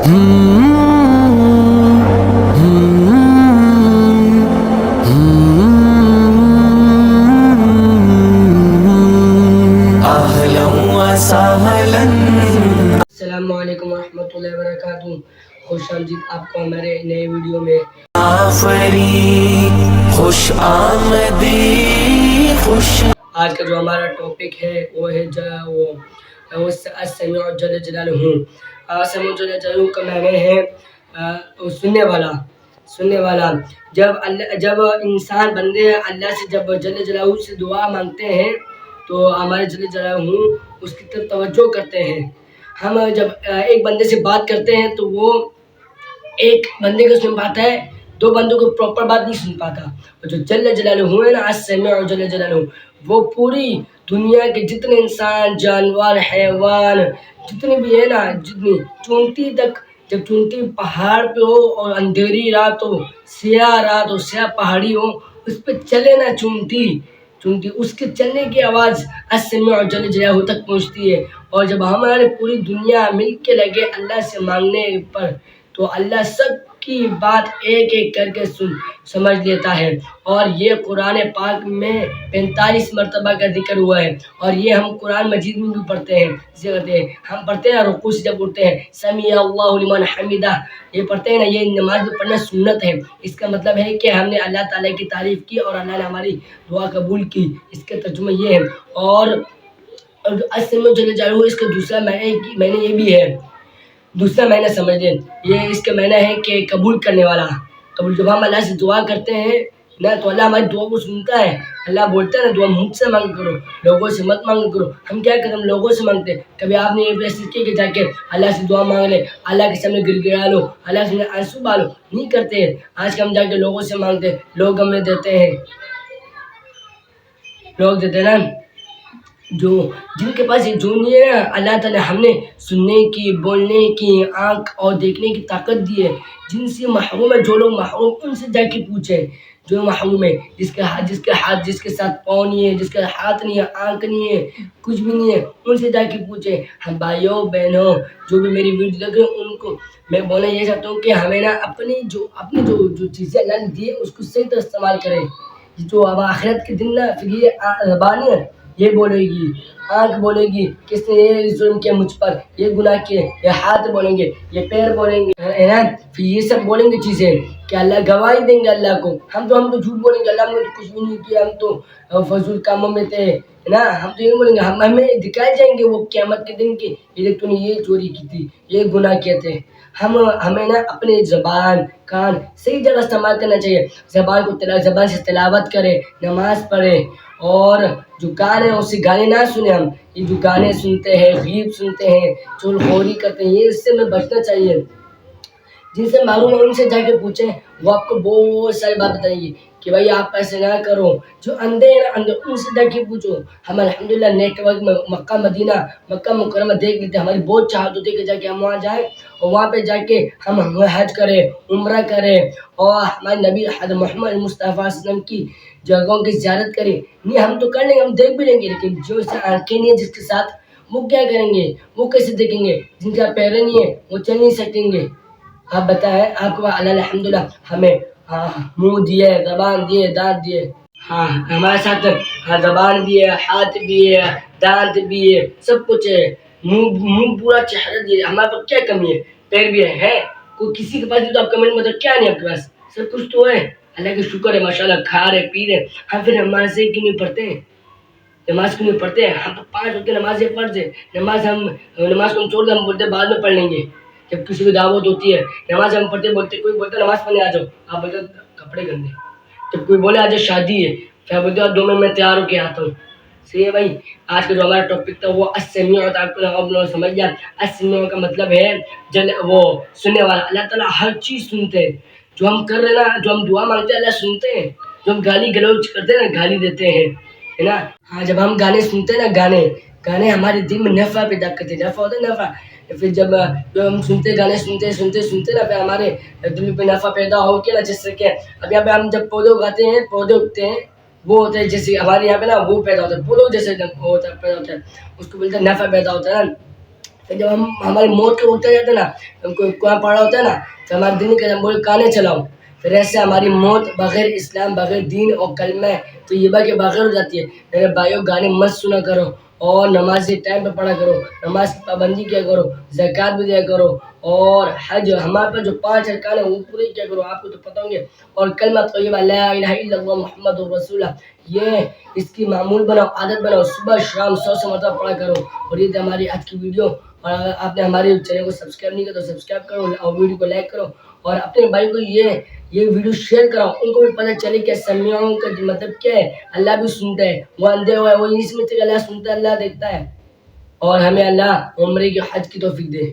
السلام علیکم ورحمۃ اللہ وبرکاتہ. خوش آمدید آپ کو ہمارے نئے ویڈیو میں. خوش آمدید آج کا جو ہمارا ٹاپک ہے وہ ہے السمیع جل جلالہ. سمیع جل جلالہ کا معنی ہے سننے والا. جب انسان بندے اللہ سے جب جل جلالہ سے دعا مانگتے ہیں تو ہمارے جل جلالہ اس کی طرف توجہ کرتے ہیں. ہم جب ایک بندے سے بات کرتے ہیں تو وہ ایک بندے کو سن پاتا ہے، دو بندوں کو پراپر بات نہیں سن پاتا. اور جو جل جلالہ ہے نا، السمیع جل جلالہ، وہ پوری دنیا کے جتنے انسان، جانور، حیوان جتنے بھی ہے نا، جتنی چونٹی تک، جب چونٹی پہاڑ پہ ہو اور اندھیری رات ہو، سیاہ رات ہو، سیاہ پہاڑی ہو، اس پہ چلے نا چونٹی، اس کے چلنے کی آواز السمیع جل جلالہ تک پہنچتی ہے. اور جب ہمارے پوری دنیا مل کے لگے اللہ سے مانگنے پر تو اللہ سب کی بات ایک ایک کر کے سمجھ لیتا ہے. اور یہ قرآن پاک میں 45 مرتبہ کا ذکر ہوا ہے. اور یہ ہم قرآن مجید میں بھی پڑھتے ہیں. ہم پڑھتے ہیں رکوع سے جب اٹھتے ہیں سمیع اللہ لمن حمدہ، یہ پڑھتے ہیں نا، یہ نماز میں پڑھنا سنت ہے. اس کا مطلب ہے کہ ہم نے اللہ تعالیٰ کی تعریف کی اور اللہ نے ہماری دعا قبول کی. اس کا ترجمہ یہ ہے. اور السمیع جل جلالہ اس کا دوسرا معنی یہ بھی ہے، دوسرا معنی سمجھ لیں. یہ اس کا معنی ہے کہ قبول کرنے والا. جب ہم اللہ سے دعا کرتے ہیں نا تو اللہ ہماری دعا کو سنتا ہے. اللہ بولتا ہے نا، دعا مجھ سے مانگ کرو، لوگوں سے مت مانگ کرو. ہم کیا کریں؟ ہم لوگوں سے مانگتے ہیں. کبھی آپ نے یہ فیصلہ کیا کہ جا کے اللہ سے دعا مانگ لے، اللہ کے سامنے گر گڑا لو، اللہ کے سامنے آنسو بہا لو؟ نہیں کرتے ہیں. آج ہم جا کے لوگوں سے مانگتے ہیں، لوگ ہمیں دیتے ہیں، لوگ دیتے ہیں نا. جن کے پاس یہ جو نہیں ہے نا، اللہ تعالیٰ ہم نے سننے کی، بولنے کی، آنکھ اور دیکھنے کی طاقت دی ہے. جن سے محروم ہے، جو لوگ محروم، ان سے جا کے پوچھیں. جو محروم ہے، جس کے ساتھ پاؤں نہیں ہے، جس کے ہاتھ نہیں ہے، آنکھ نہیں ہے، کچھ بھی نہیں ہے، ان سے جا کے پوچھیں. ہم بھائیوں بہنوں جو بھی میری ویڈیو دیکھ رہے ہیں، ان کو میں بولنا یہ چاہتا ہوں کہ ہمیں نا اپنی جو چیزیں اللہ نے دی ہے اس کو صحیح طرح استعمال کریں. جو اب آخرت کے دن نا، پھر یہ زبان ہے، یہ بولے گی، آنکھ بولے گی کس نے یہ ظلم کیا مجھ پر، یہ گناہ کیے، یہ ہاتھ بولیں گے، یہ پیر بولیں گے، پھر یہ سب بولیں گے چیزیں کہ اللہ گواہی دیں گے اللہ کو. ہم تو جھوٹ بولیں گے، اللہ ہم نے تو کچھ بھی نہیں کیا، ہم تو فضول کاموں میں تھے نا. ہم تو یہ بولیں گے، ہمیں دکھائے جائیں گے وہ قیامت کے دن کے، یہ تو نے یہ چوری کی تھی، یہ گناہ کیے تھے. ہمیں نا اپنے زبان کان صحیح جگہ استعمال کرنا چاہیے. زبان سے تلاوت کرے، نماز پڑھے. اور جو گانے ہیں اسے گانے نہ سنیں. ہم یہ جو گانے سنتے ہیں، غیب سنتے ہیں، چغل خوری کرتے ہیں، یہ اس سے ہمیں بچنا چاہیے. جن سے معلوم ہے ان سے جا کے پوچھیں، وہ آپ کو بہت ساری بات بتائیں گے کہ بھائی آپ ایسے نہ کرو. جو اندھے ہیں نا، اندھے، ان سے جا کے پوچھو. ہم الحمدللہ نیٹ ورک میں مکہ مکرمہ دیکھ لیتے. ہماری بہت چاہت ہوتی ہے کہ جا کے ہم وہاں جائیں اور وہاں پہ جا کے ہم حج کریں، عمرہ کریں اور ہمارے نبی حضرت محمد مصطفیٰ صلی اللہ علیہ وسلم کی جگہوں کی زیارت کریں. نہیں، ہم تو کر لیں گے، ہم دیکھ بھی لیں گے، لیکن جو آنکھیں نہیں ہے جس کے ساتھ، وہ کیا کریں گے؟ وہ کیسے دیکھیں گے؟ جن کا پیر نہیں ہے وہ چل نہیں سکیں گے. آپ بتائیں، آپ کو اللہ الحمدللہ ہمیں منہ دیے، زبان دیے، دانت دیے. ہمارے ساتھ زبان بھی ہے، ہاتھ بھی ہے، دانت بھی ہے، سب کچھ ہے. منہ پورا چہرہ دیے. ہمارے پاس کیا کمی ہے؟ پیر بھی ہے. کوئی کسی کے پاس بھی تو آپ کمنٹ میں کیا نہیں آپ کے پاس؟ سب کچھ تو ہے. اللہ کا شکر ہے، ماشاءاللہ، کھا رہے پی رہے. ہم پھر نماز کیوں نہیں پڑھتے ہیں؟ نماز کیوں نہیں پڑھتے ہیں؟ ہم تو 5 وقت نماز فرض ہے. نماز کو ہم چھوڑ دیں، ہم بولتے بعد میں پڑھ لیں گے. جب کسی کو دعوت ہوتی ہے، نماز ہم پڑھتے بولتے، کوئی بولتا نماز پڑھنے آ جاؤ، آپ بولتے کپڑے گندے. جب کوئی بولے آج شادی ہے، پھر بولتے 2 منٹ میں تیار ہو کے آتا ہوں. صحیح ہے بھائی. آج کا جو ہمارا ٹاپک تھا وہ السمیع، آپ لوگ سمجھ گیا. السمیع کا مطلب ہے وہ سننے والا. اللہ تعالیٰ ہر چیز سنتے ہیں. جو ہم کر رہے نا، جو ہم دعا مانگتے ہیں اللہ سنتے ہیں. جو ہم گالی گلوچ کرتے ہیں نا، گالی دیتے ہیں، ہے نا. جب ہم گانے سنتے ہیں نا، گانے ہمارے دل میں نفع پیدا کرتے. نفع ہوتا ہے، نفع. پھر جب ہم گانے سنتے نا، پھر ہمارے دل پہ نفع پیدا ہو کے نا، جس سے کہ اب یہاں پہ ہم جب پودے اگاتے ہیں، پودے اگتے ہیں، وہ ہوتے ہیں جیسے ہمارے یہاں پہ نا، وہ پیدا ہوتا ہے، پودوں جیسے پیدا ہوتا ہے، اس کو بولتے ہیں نفع پیدا ہوتا ہے نا. کہ جب ہماری موت کا وقت آ جاتا ہے نا، ہم کو قرآن پڑھا ہوتا ہے نا، تو ہمارے دل کے ہم بولے کانے چلاؤ، پھر ایسے ہماری موت بغیر اسلام، بغیر دین اور کلمہ طیبہ کے بغیر ہو جاتی ہے۔ میرے بھائیوں گانے مت سنا کرو، اور نماز ٹائم پہ پڑھا کرو، نماز کی پابندی کیا کرو، زکوٰۃ بھی دیا کرو، اور حج ہمارے پاس جو 5 ارکان ہیں وہ پورے کیا کرو، آپ کو تو پتہ ہوں گے۔ اور کلمہ طیبہ لا الہ الا اللہ محمد رسول اللہ، یہ اس کی معمول بناؤ، عادت بناؤ، صبح شام 100 مرتبہ پڑھا کرو۔ اور یہ تھی ہماری آج کی ویڈیو، اور اگر آپ نے ہمارے چینل کو سبسکرائب نہیں کیا تو سبسکرائب کرو، اور ویڈیو کو لائک کرو، اور اپنے بھائی کو یہ ویڈیو شیئر کراؤ، ان کو بھی پتہ چلے کہ سمیعوں کا مطلب کیا ہے۔ اللہ بھی سنتا ہے، وہ اندھے ہوئے وہ اس میں سے اللہ سنتا ہے، اللہ دیکھتا ہے، اور ہمیں اللہ عمرے کی حج کی توفیق دے۔